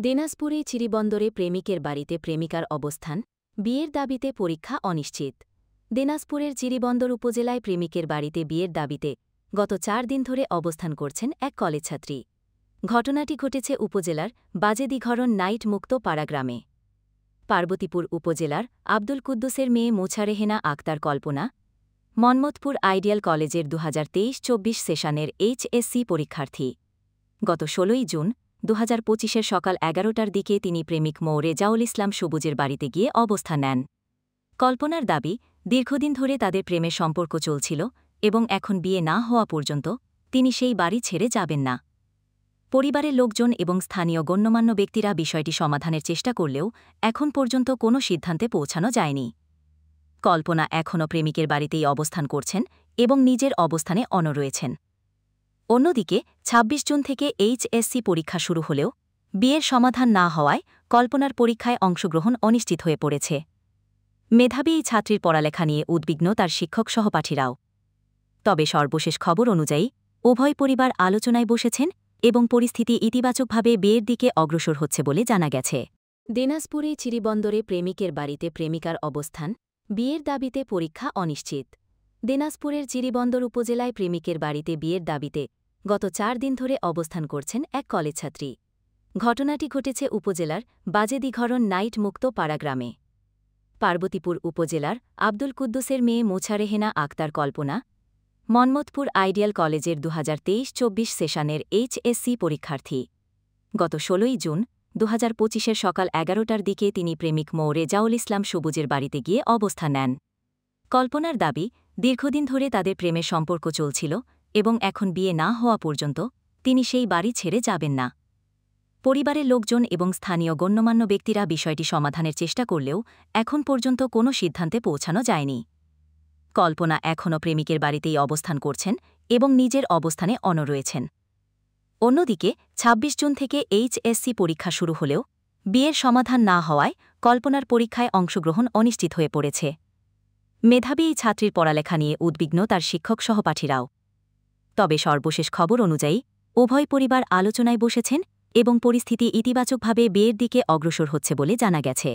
দিনাজপুরে চিরিবন্দরে প্রেমিকের বাড়িতে প্রেমিকার অবস্থান, বিয়ের দাবিতে পরীক্ষা অনিশ্চিত। দিনাজপুরের চিরিবন্দর উপজেলায় প্রেমিকের বাড়িতে বিয়ের দাবিতে গত 4 দিন ধরে অবস্থান করছেন এক কলেজছাত্রী। ঘটনাটি ঘটেছে উপজেলার বাজেদিঘরণ নাইট মুক্ত পাড়া গ্রামে। পার্বতীপুর উপজেলার আব্দুল কুদ্দুসের মেয়ে মোছারেহেনা আক্তার কল্পনা মন্মথপুর আইডিয়াল কলেজের 2023-24 সেশনের এইচএসসি পরীক্ষার্থী। গত 16 জুন 2025-এর সকাল 11টার দিকে তিনি প্রেমিক মো রেজাউল ইসলাম সবুজের বাড়িতে গিয়ে অবস্থান নেন। কল্পনার দাবি, দীর্ঘদিন ধরে তাদের প্রেমের সম্পর্ক চলছিল এবং এখন বিয়ে না হওয়া পর্যন্ত তিনি সেই বাড়ি ছেড়ে যাবেন না। পরিবারের লোকজন এবং স্থানীয় গণ্যমান্য ব্যক্তিরা বিষয়টি সমাধানের চেষ্টা করলেও এখন পর্যন্ত কোনো সিদ্ধান্তে পৌঁছানো যায়নি। কল্পনা এখনও প্রেমিকের বাড়িতেই অবস্থান করছেন এবং নিজের অবস্থানে অনড় রয়েছেন। অন্যদিকে 26 জুন থেকে এইচএসসি পরীক্ষা শুরু হলেও বিয়ের সমাধান না হওয়ায় কল্পনার পরীক্ষায় অংশগ্রহণ অনিশ্চিত হয়ে পড়েছে। মেধাবী এই ছাত্রীর পড়ালেখা নিয়ে উদ্বিগ্ন তার শিক্ষক সহপাঠীরাও। তবে সর্বশেষ খবর অনুযায়ী উভয় পরিবার আলোচনায় বসেছেন এবং পরিস্থিতি ইতিবাচকভাবে বিয়ের দিকে অগ্রসর হচ্ছে বলে জানা গেছে। দিনাজপুরে চিরিবন্দরে প্রেমিকের বাড়িতে প্রেমিকার অবস্থান, বিয়ের দাবিতে পরীক্ষা অনিশ্চিত। দিনাজপুরের চিরিবন্দর উপজেলায় প্রেমিকের বাড়িতে বিয়ের দাবিতে গত 4 দিন ধরে অবস্থান করছেন এক কলেজছাত্রী। ঘটনাটি ঘটেছে উপজেলার বাজেদিঘরণ নাইট মুক্ত পাড়া গ্রামে। পার্বতীপুর উপজেলার আব্দুল কুদ্দুসের মেয়ে মোছারেহেনা আক্তার কল্পনা মন্মথপুর আইডিয়াল কলেজের 2023-24 সেশনের এইচএসসি পরীক্ষার্থী। গত 16 জুন 2025-এর সকাল 11টার দিকে তিনি প্রেমিক মো রেজাউল ইসলাম সবুজের বাড়িতে গিয়ে অবস্থান নেন। কল্পনার দাবি, দীর্ঘদিন ধরে তাদের প্রেমের সম্পর্ক চলছিল এবং এখন বিয়ে না হওয়া পর্যন্ত তিনি সেই বাড়ি ছেড়ে যাবেন না। পরিবারের লোকজন এবং স্থানীয় গণ্যমান্য ব্যক্তিরা বিষয়টি সমাধানের চেষ্টা করলেও এখন পর্যন্ত কোনো সিদ্ধান্তে পৌঁছানো যায়নি। কল্পনা এখনও প্রেমিকের বাড়িতেই অবস্থান করছেন এবং নিজের অবস্থানে অনড় রয়েছেন। অন্যদিকে 26 জুন থেকে এইচএসসি পরীক্ষা শুরু হলেও বিয়ের সমাধান না হওয়ায় কল্পনার পরীক্ষায় অংশগ্রহণ অনিশ্চিত হয়ে পড়েছে। মেধাবী এই ছাত্রীর পড়ালেখা নিয়ে উদ্বিগ্ন তার শিক্ষক সহপাঠীরাও। তবে সর্বশেষ খবর অনুযায়ী উভয় পরিবার আলোচনায় বসেছেন এবং পরিস্থিতি ইতিবাচকভাবে বিয়ের দিকে অগ্রসর হচ্ছে বলে জানা গেছে।